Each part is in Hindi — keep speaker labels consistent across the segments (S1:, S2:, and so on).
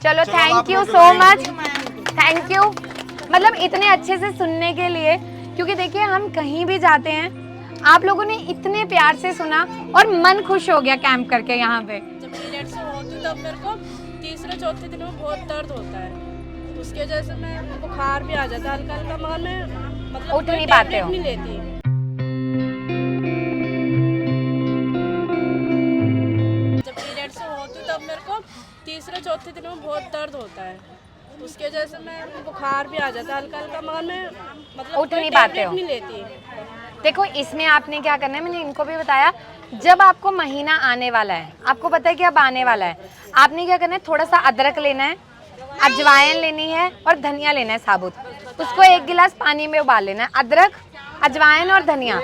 S1: चलो thank you so much, thank you. मतलब इतने अच्छे से सुनने के लिए, क्योंकि देखिए हम कहीं भी जाते हैं, आप लोगों ने इतने प्यार से सुना और मन खुश हो गया कैंप करके यहाँ पे।
S2: जब पीरियड्स होती तब मेरे को तीसरे चौथे दिन में बहुत दर्द होता है, उसके वजह से मैं बुखार भी आ जाता है हल्का हल्का, मगर मैं मतलब
S1: उठ नहीं पाते हो।
S2: नहीं लेती। जब पीरियड्स होती तब मेरे को तीसरे चौथे दिन में बहुत दर्द होता है, उसके वजह से मैं बुखार भी आ जाता है हल्का हल्का, मगर मैं मतलब
S1: उठ नहीं पाते हो।
S2: नहीं लेती।
S1: देखो इसमें आपने क्या करना है, मैंने इनको भी बताया, जब आपको महीना आने वाला है, आपको पता है कि अब आने वाला है, आपने क्या करना है, थोड़ा सा अदरक लेना है, अजवाइन लेनी है और धनिया लेना है साबुत, उसको 1 गिलास पानी में उबाल लेना है। अदरक, अजवाइन और धनिया,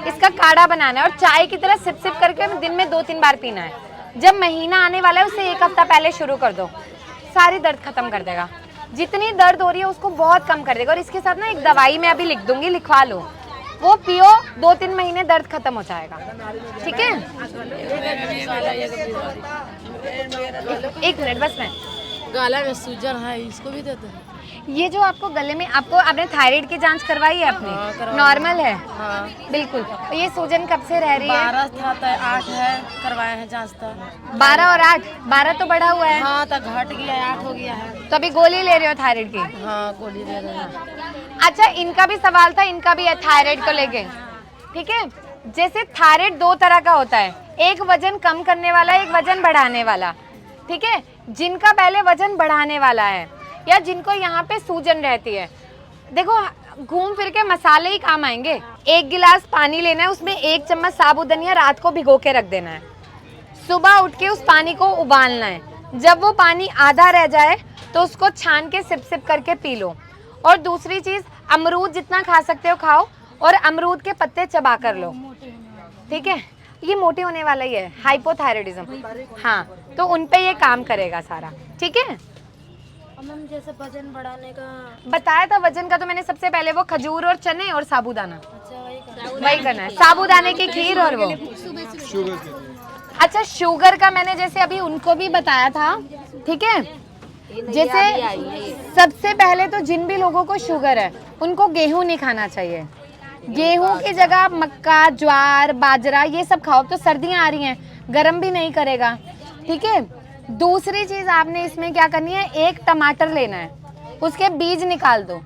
S1: इसका काढ़ा बनाना है और चाय की तरह सिप सिप करके दिन में 2-3 बार पीना है। जब महीना आने वाला है उससे 1 हफ्ता पहले शुरू कर दो, सारी दर्द खत्म कर देगा। जितनी दर्द हो रही है उसको बहुत कम कर देगा। और इसके साथ ना एक दवाई मैं अभी लिख दूंगी, लिखवा लो, वो पियो, 2-3 महीने दर्द खत्म हो जाएगा। ठीक है, 1 मिनट बस। मैं
S2: गला में सूजन है, इसको भी देते हैं।
S1: ये जो आपको गले में, आपने थायराइड की जांच करवाई है अपनी?
S2: हाँ,
S1: नॉर्मल है?
S2: हाँ।
S1: बिल्कुल। तो ये सूजन कब से रह रही है?
S2: 12 था तो 8 है, करवाए हैं जांच तो।
S1: 12 और 8, 12 तो बढ़ा हुआ है।
S2: हाँ तो घट गया है, 8 हो गया है।
S1: तो अभी गोली ले रहे हो थायराइड की?
S2: हाँ गोली दे रहे हैं।
S1: अच्छा, इनका भी सवाल था, इनका भी है थायराइड को लेके। ठीक है, जैसे थायराइड 2 तरह का होता है, एक वजन कम करने वाला, एक वजन बढ़ाने वाला। ठीक है, जिनका पहले वजन बढ़ाने वाला है या जिनको यहाँ पे सूजन रहती है, देखो घूम फिर के मसाले ही काम आएंगे। 1 गिलास पानी लेना है, उसमें 1 चम्मच साबुत धनिया रात को भिगो के रख देना है, सुबह उठ के उस पानी को उबालना है। जब वो पानी आधा रह जाए तो उसको छान के सिप सिप करके पी लो। और दूसरी चीज, अमरूद जितना खा सकते हो खाओ और अमरूद के पत्ते चबा कर लो। ठीक है, ये मोटे होने वाला ही है, हाइपोथायराइडिज्म। हाँ, तो उन पे ये काम करेगा सारा। ठीक है,
S2: मैम जैसे वजन बढ़ाने का
S1: बताया था वजन का, तो मैंने सबसे पहले वो खजूर और चने और साबूदाना,
S2: अच्छा
S1: वही करना है, साबूदाने की खीर। और वो अच्छा, शुगर का मैंने जैसे अभी उनको भी बताया था। ठीक है, जैसे सबसे पहले तो जिन भी लोगों को शुगर है उनको गेहूं नहीं खाना चाहिए। गेहूं की जगह मक्का, ज्वार, बाजरा ये सब खाओ। तो सर्दियां आ रही हैं, गर्म भी नहीं करेगा। ठीक है, दूसरी चीज आपने इसमें क्या करनी है, 1 टमाटर लेना है, उसके बीज निकाल दो,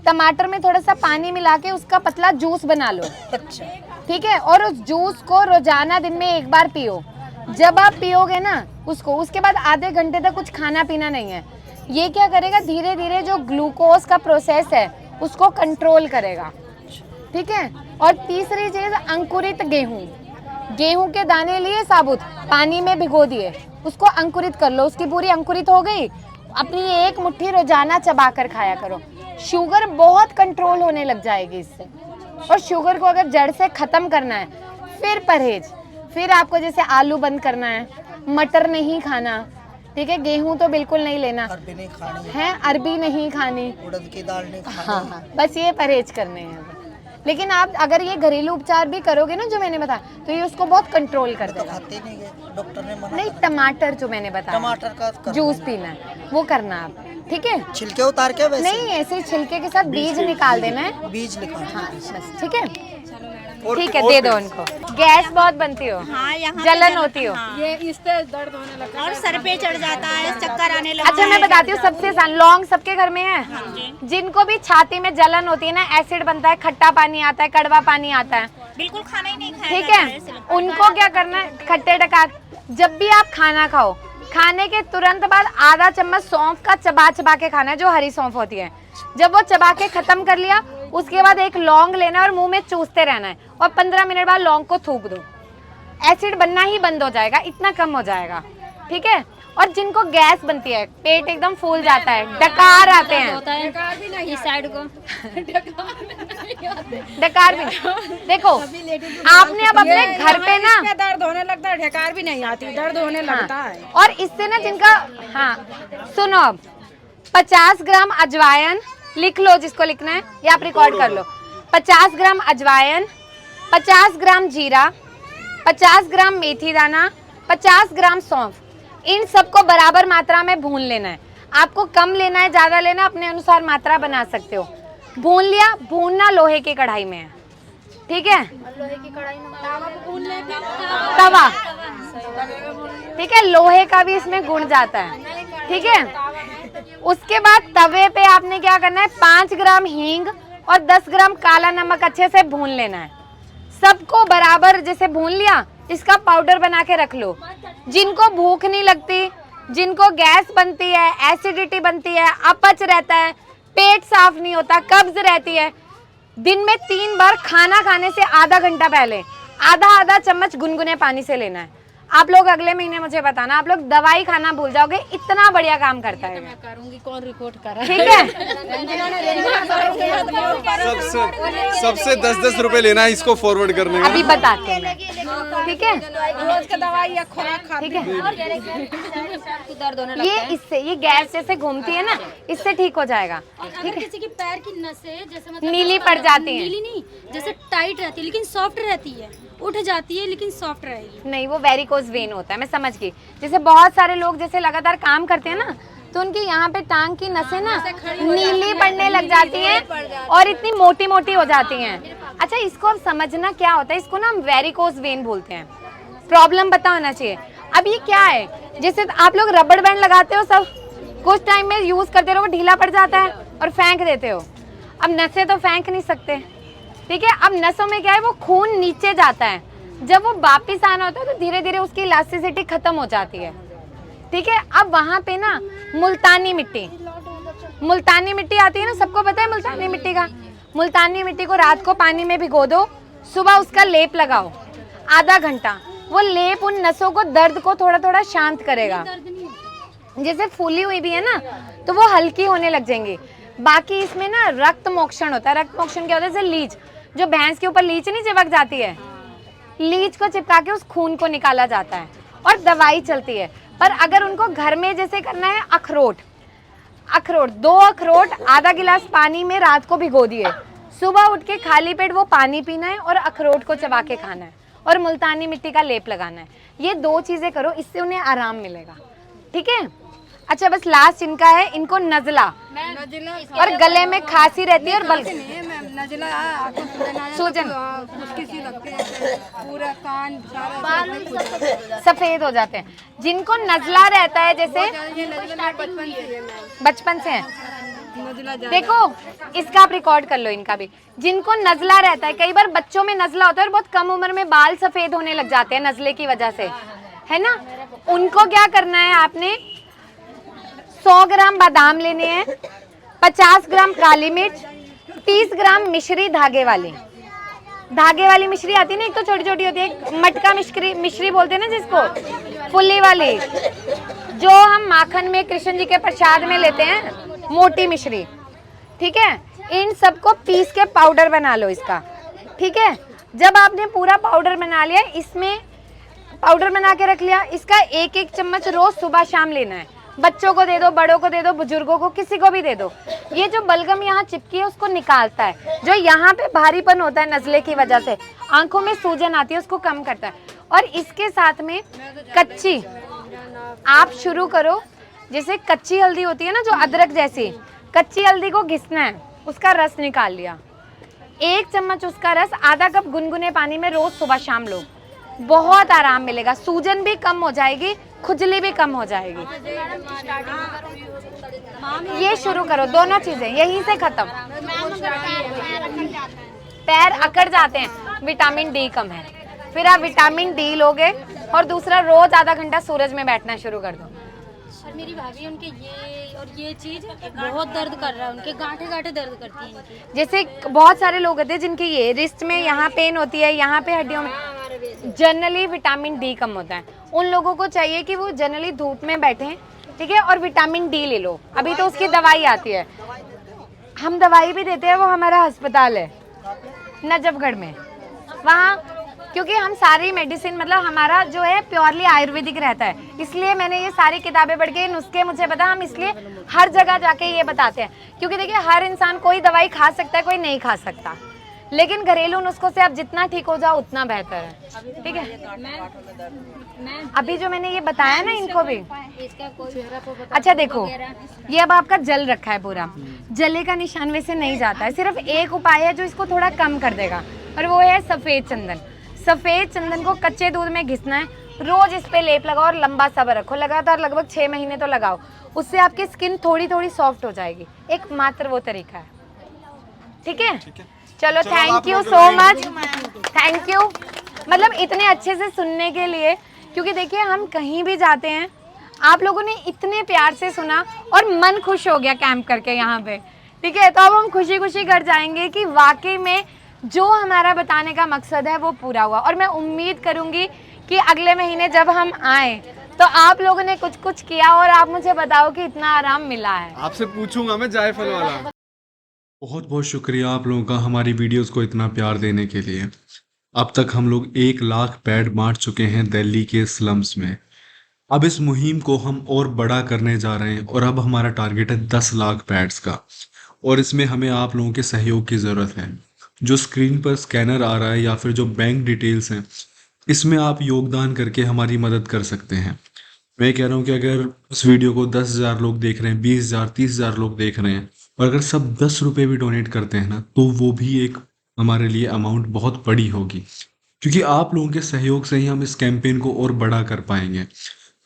S1: टमाटर में थोड़ा सा पानी मिला के उसका पतला जूस बना लो।
S2: अच्छा।
S1: ठीक है, और उस जूस को रोजाना दिन में 1 बार पियो। जब आप पियोगे ना उसको, उसके बाद आधे घंटे तक कुछ खाना पीना नहीं है। ये क्या करेगा, धीरे धीरे जो ग्लूकोज का प्रोसेस है उसको कंट्रोल करेगा। ठीक है, और तीसरी चीज, अंकुरित गेहूं, गेहूं के दाने लिए साबुत, पानी में भिगो दिए, उसको अंकुरित कर लो। उसकी पूरी अंकुरित हो गई, अपनी 1 मुट्ठी रोजाना चबा कर खाया करो। शुगर बहुत कंट्रोल होने लग जाएगी इससे। और शुगर को अगर जड़ से खत्म करना है, फिर परहेज, फिर आपको जैसे आलू बंद करना है, मटर नहीं खाना। ठीक है, गेहूं तो बिल्कुल नहीं लेना
S3: अरबी नहीं खानी
S1: है, अरबी नहीं खानी,
S3: उड़द की दाल नहीं खानी।
S1: हाँ, बस ये परहेज करने हैं। लेकिन आप अगर ये घरेलू उपचार भी करोगे ना जो मैंने बताया, तो ये उसको बहुत कंट्रोल कर
S3: तो
S1: देगा।
S3: खाते नहीं गए, डॉक्टर ने मना
S1: नहीं,
S3: करा।
S1: टमाटर जो मैंने बताया,
S3: टमाटर का
S1: जूस पीना है, वो करना आप। ठीक है,
S3: छिलके उतार के वैसे
S1: नहीं ऐसे ही छिलके के साथ बीज निकाल देना है।
S3: बीज निकाल।
S1: हाँ बस, ठीक है, ठीक है, दे दो उनको। गैस बहुत बनती हो?
S4: हाँ, यहाँ
S1: जलन होती हो?
S2: ये इससे दर्द होने लगता है
S4: और सर पे चढ़ जाता है, चक्कर आने लगता
S1: अच्छा, मैं बताती हूँ, सबसे आसान, लौंग सबके घर में है। जिनको भी छाती में जलन होती है ना, एसिड बनता है, खट्टा पानी आता है, कड़वा पानी आता है,
S4: बिल्कुल खाना ही नहीं खाया
S1: ठीक
S4: जाता
S1: है,
S4: सिर्फ।
S1: उनको क्या करना है, खट्टे डकार, जब भी आप खाना खाओ, खाने के तुरंत बाद आधा चम्मच सौंफ का चबा चबा के खाना है, जो हरी सौंफ होती है। जब वो चबा के खत्म कर लिया, उसके बाद 1 लौंग लेना है और मुंह में चूसते रहना है, और 15 मिनट बाद लौंग को थूक दो। एसिड बनना ही बंद हो जाएगा, इतना कम हो जाएगा। ठीक है, और जिनको गैस बनती है, पेट एकदम फूल जाता है, डकार आते हैं,
S2: डकार भी नहीं,
S4: इस साइड को
S1: डकार भी देखो, आपने अब अपने घर पे ना
S2: दर्द होने लगता है, ढकार भी नहीं आती, दर्द होने लगता है।
S1: और इससे ना जिनका, हाँ सुनो, अब 50 ग्राम अजवाइन लिख लो, जिसको लिखना है, या आप रिकॉर्ड कर लो। 50 ग्राम अजवाइन, 50 ग्राम जीरा, 50 ग्राम मेथी दाना, 50 ग्राम सौंफ, इन सबको बराबर मात्रा में भून लेना है। आपको कम लेना है, ज्यादा लेना, अपने अनुसार मात्रा बना सकते हो। भून लिया, भूनना लोहे की कढ़ाई में है, ठीक है, तवा, ठीक है, लोहे का भी इसमें गुण जाता है, ठीक है। उसके बाद तवे पे आपने क्या करना है, 5 ग्राम हींग और 10 ग्राम काला नमक अच्छे से भून लेना है। सबको बराबर जैसे भून लिया, इसका पाउडर बना के रख लो। जिनको भूख नहीं लगती, जिनको गैस बनती है, एसिडिटी बनती है, अपच रहता है, पेट साफ नहीं होता, कब्ज रहती है, दिन में 3 बार खाना खाने से आधा घंटा पहले आधा चम्मच गुनगुने पानी से लेना है। आप लोग अगले महीने मुझे बताना, आप लोग दवाई खाना भूल जाओगे, इतना बढ़िया काम करता है।
S2: मैं करूंगी, कौन रिकॉर्ड कर रहा है?
S1: ठीक है,
S5: सबसे 10-10 रुपए लेना है इसको फॉरवर्ड करने का।
S1: अभी बताते हैं, ठीक है,
S2: रोज का दवाई या खुराक खाते
S1: ठीक है। ये इससे, ये गैस जैसे घूमती है ना, इससे ठीक हो जाएगा।
S6: अगर किसी की पैर की नसें जैसे मतलब
S1: नीली पड़ जाती हैं।
S6: नीली नहीं, जैसे टाइट रहती है लेकिन सॉफ्ट रहती है, उठ जाती है लेकिन सॉफ्ट रहेगी।
S1: नहीं, वो वेरिकोज वेन होता है, मैं समझ गई। जैसे बहुत सारे लोग जैसे लगातार काम करते हैं ना, तो उनकी यहाँ पे टांग की नसें ना नीली पड़ने लग जाती हैं और इतनी मोटी मोटी हो जाती हैं। अच्छा, इसको अब समझना क्या होता है, इसको ना हम वेरिकोज वेन बोलते हैं। प्रॉब्लम पता होना चाहिए। अब ये क्या है, जैसे आप लोग रबड़ बैंड लगाते हो, सब कुछ टाइम में यूज करते रहो, ढीला पड़ जाता है और फेंक देते हो। अब नसें तो फेंक नहीं सकते, ठीक है। अब नसों में क्या है, वो खून नीचे जाता है, जब वो वापिस आना होता है तो धीरे धीरे उसकी इलास्टिसिटी खत्म हो जाती है, ठीक है। अब वहां पे ना मुल्तानी मिट्टी आती है ना, सबको पता है मुल्तानी मिट्टी का। मुल्तानी मिट्टी को रात को पानी में भिगो दो, सुबह उसका लेप लगाओ आधा घंटा। वो लेप उन नसों को, दर्द को थोड़ा थोड़ा शांत करेगा। जैसे फूली हुई भी है ना, तो वो हल्की होने लग जाएंगी। बाकी इसमें ना रक्त मोक्षण होता है। रक्त मोक्षण क्या होता है, जैसे लीच, जो भैंस के ऊपर लीच नहीं चिपक जाती है, लीच को चिपका के उस खून को निकाला जाता है और दवाई चलती है। पर अगर उनको घर में जैसे करना है, अखरोट 2 अखरोट आधा गिलास पानी में रात को भिगो दिए, सुबह उठ के खाली पेट वो पानी पीना है और अखरोट को चबा के खाना है और मुल्तानी मिट्टी का लेप लगाना है। ये 2 चीजें करो, इससे उन्हें आराम मिलेगा, ठीक है। अच्छा, बस लास्ट इनका है, इनको नजला और गले में खांसी रहती है और सूजन,
S2: पूरा कान
S1: सफेद हो जाते हैं। जिनको नजला रहता है, जैसे बचपन से है, देखो इसका आप रिकॉर्ड कर लो, इनका भी। जिनको नजला रहता है, कई बार बच्चों में नजला होता है और बहुत कम उम्र में बाल सफेद होने लग जाते हैं नजले की वजह से, है ना। उनको क्या करना है, आपने 100 ग्राम बादाम लेने हैं, 50 ग्राम काली मिर्च, 30 ग्राम मिश्री, धागे वाली मिश्री आती है ना, एक तो छोटी छोटी होती है, एक मटका मिश्री बोलते हैं ना जिसको, फुल्ली वाली, जो हम माखन में कृष्ण जी के प्रसाद में लेते हैं, मोटी मिश्री, ठीक है। इन सबको पीस के पाउडर बना लो इसका, ठीक है। जब आपने पूरा पाउडर बना लिया, इसमें पाउडर बना के रख लिया, इसका 1-1 चम्मच रोज सुबह शाम लेना है। बच्चों को दे दो, बड़ों को दे दो, बुजुर्गों को, किसी को भी दे दो। ये जो बलगम यहाँ चिपकी है उसको निकालता है, जो यहाँ पे भारीपन होता है नजले की वजह से, आंखों में सूजन आती है, उसको कम करता है। और इसके साथ में कच्ची आप शुरू करो, जैसे कच्ची हल्दी होती है ना, जो अदरक जैसी, कच्ची हल्दी को घिसना है, उसका रस निकाल लिया, 1 चम्मच उसका रस आधा कप गुनगुने पानी में रोज सुबह शाम लो, बहुत आराम मिलेगा। सूजन भी कम हो जाएगी, खुजली भी कम हो जाएगी। ये शुरू करो, दोनों चीजें यहीं से खत्म। पैर अकड़ जाते हैं, विटामिन डी कम है, फिर आप विटामिन डी लोगे और दूसरा रोज आधा घंटा सूरज में बैठना शुरू कर दो।
S6: और मेरी भाभी, उनके ये चीज बहुत दर्द कर रहा है, उनके गांठे दर्द करती है इनकी।
S1: जैसे बहुत सारे लोग होते हैं जिनकी ये रिस्ट में यहाँ पेन होती है, यहाँ पे हड्डियों में, जनरली विटामिन डी कम होता है। उन लोगों को चाहिए कि वो जनरली धूप में बैठें, ठीक है, और विटामिन डी ले लो। अभी तो उसकी दवाई आती है, हम दवाई भी देते हैं, वो हमारा अस्पताल है नजफगढ़ में, वहाँ, क्योंकि हम सारी मेडिसिन, मतलब हमारा जो है प्योरली आयुर्वेदिक रहता है, इसलिए मैंने ये सारी किताबें पढ़ के नुस्खे मुझे पता, हम इसलिए हर जगह जाके ये बताते हैं। क्योंकि देखिए, हर इंसान कोई दवाई खा सकता है, कोई नहीं खा सकता, लेकिन घरेलू नुस्खों से आप जितना ठीक हो जाओ उतना बेहतर है, ठीक है। अभी जो मैंने ये बताया ना इनको भी,
S6: इसका कोई
S1: अच्छा देखो ये अब आपका जल रखा है पूरा, जले का निशान वैसे नहीं जाता है, सिर्फ एक उपाय है जो इसको थोड़ा कम कर देगा और वो है सफेद चंदन। सफेद चंदन को कच्चे दूध में घिसना है, रोज इस पे लेप लगाओ और लंबा सब्र रखो, लगातार लगभग 6 महीने तो लगाओ, उससे आपकी स्किन थोड़ी थोड़ी सॉफ्ट हो जाएगी। एकमात्र वो तरीका है, ठीक है। चलो thank you so much, thank you, मतलब इतने अच्छे से सुनने के लिए, क्योंकि देखिए हम कहीं भी जाते हैं आप लोगों ने इतने प्यार से सुना और मन खुश हो गया कैंप करके यहाँ पे, ठीक है। तो अब हम खुशी खुशी कर जाएंगे कि वाकई में जो हमारा बताने का मकसद है वो पूरा हुआ, और मैं उम्मीद करूँगी कि अगले महीने जब हम आए तो आप लोगों ने कुछ कुछ किया और आप मुझे बताओ कि इतना आराम मिला है।
S5: आपसे पूछूंगा मैं जायफल वाला।
S7: बहुत बहुत शुक्रिया आप लोगों का हमारी वीडियोस को इतना प्यार देने के लिए। अब तक हम लोग 1 लाख पैड बांट चुके हैं दिल्ली के स्लम्स में। अब इस मुहिम को हम और बड़ा करने जा रहे हैं और अब हमारा टारगेट है 10 लाख पैड्स का, और इसमें हमें आप लोगों के सहयोग की ज़रूरत है। जो स्क्रीन पर स्कैनर आ रहा है या फिर जो बैंक डिटेल्स हैं, इसमें आप योगदान करके हमारी मदद कर सकते हैं। मैं कह रहा हूँ कि अगर इस वीडियो को 10,000 लोग देख रहे हैं, 20,000 30,000 लोग देख रहे हैं, और अगर सब 10 रुपये भी डोनेट करते हैं ना, तो वो भी एक हमारे लिए अमाउंट बहुत बड़ी होगी, क्योंकि आप लोगों के सहयोग से ही हम इस कैंपेन को और बड़ा कर पाएंगे।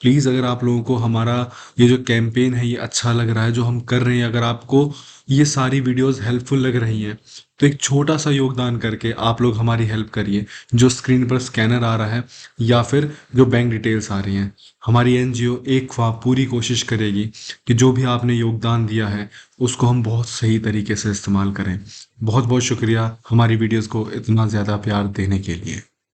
S7: प्लीज़ अगर आप लोगों को हमारा ये जो कैंपेन है ये अच्छा लग रहा है, जो हम कर रहे हैं, अगर आपको ये सारी वीडियोस हेल्पफुल लग रही हैं, तो एक छोटा सा योगदान करके आप लोग हमारी हेल्प करिए। जो स्क्रीन पर स्कैनर आ रहा है या फिर जो बैंक डिटेल्स आ रही हैं, हमारी एनजीओ एक ख्वाब पूरी कोशिश करेगी कि जो भी आपने योगदान दिया है उसको हम बहुत सही तरीके से इस्तेमाल करें। बहुत बहुत शुक्रिया हमारी वीडियोस को इतना ज़्यादा प्यार देने के लिए।